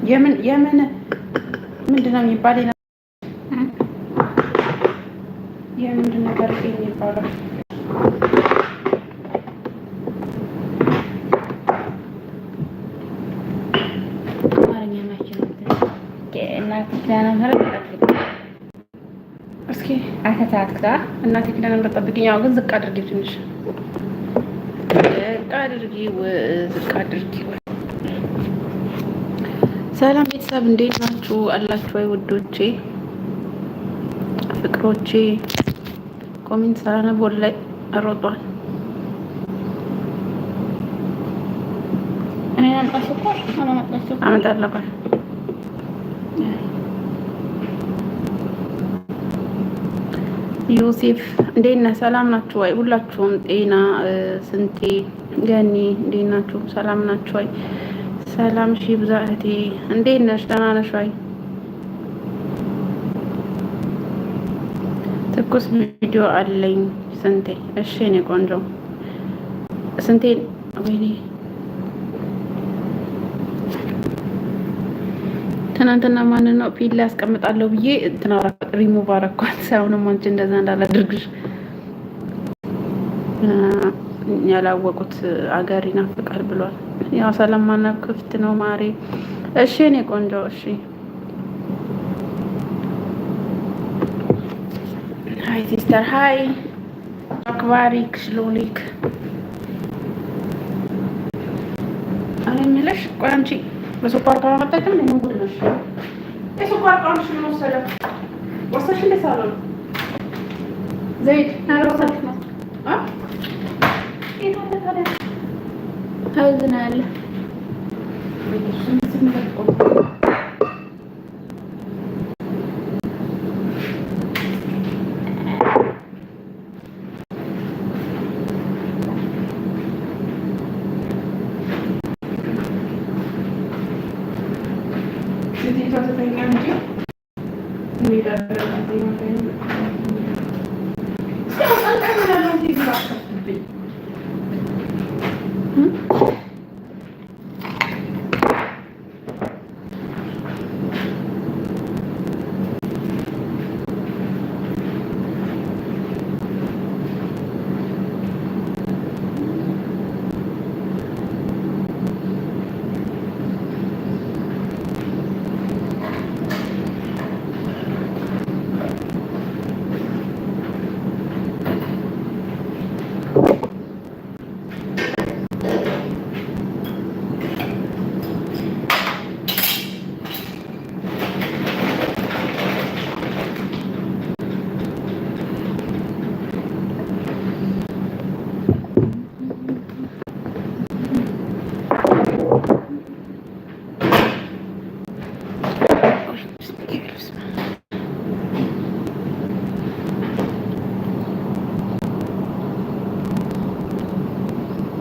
የምን ምንድን ነው የሚባል የምንድን ነገር የሚባለው አማርኛ ናቸው። እስኪ አተታትካ እናቴ ክዳን እንደጠብቅኝ። ያው ግን ዝቅ አድርጊ፣ ትንሽ ዝቅ አድርጊ። ሰላም ቤተሰብ እንዴት ናችሁ? አላችሁ ወይ ውዶቼ ፍቅሮቼ? ኮሜንት ሳላነብ ወደ ላይ አሮጧል። እኔ አመጣለሁ። ዮሴፍ እንዴት ነህ? ሰላም ናችሁ ወይ? ሁላችሁም ጤና ስንቴ ገኒ እንዴት ናችሁ? ሰላም ናችሁ ወይ? ሰላም ሺ ብዛ እህቴ እንዴት ነሽ? ደህና ነሽ ወይ? ትኩስ ቪዲዮ አለኝ ስንቴ። እሺ እኔ ቆንጆ ስንቴ። ወይኔ ትናንትና ማንን ነው ፊት ላይ አስቀምጣለሁ ብዬ እንትና ሪሙቭ አረኳት። ሳይሆንም አንቺ እንደዛ እንዳላደርግሽ ያላወቁት አገር ይናፍቃል ብሏል። ያው ሰላማና ክፍት ነው ማሬ። እሺ እኔ ቆንጆ እሺ። ሃይ ሲስተር ሃይ አክባሪክ ሽሎሊክ እኔ የምልሽ ቆይ አንቺ በስኳር ካመጣችም ምን ጉድ ነሽ? የስኳር ቃልሽ ምን ወሰደ? ወሰድሽ እንደ ሳሎን ዘይት አረሳሽ ነው ታዝናለ።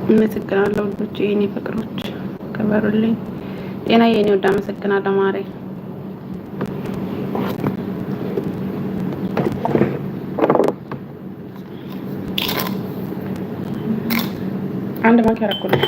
አመሰግናለሁ ውዶቼ፣ የኔ ፍቅሮች ከበሩልኝ። ጤና የኔ ወደ አመሰግናለሁ ማሬ። አንድ ማንኪያ አደረኩልኝ።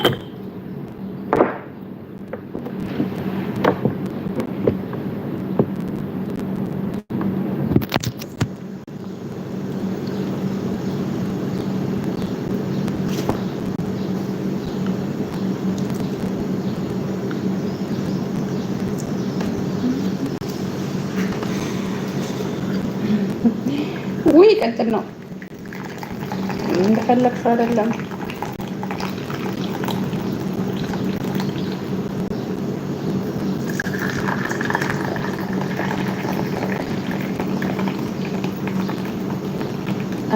ውይ ቀጥል ነው እንደፈለግሽው አይደለም።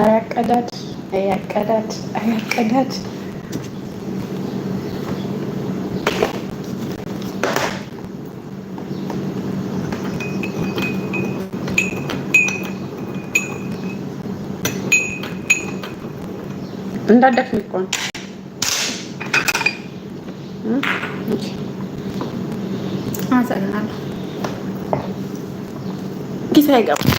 አያቀዳድ እንዳደፍን እኮ ነው። አመሰግናለሁ። ኪስ አይገባም።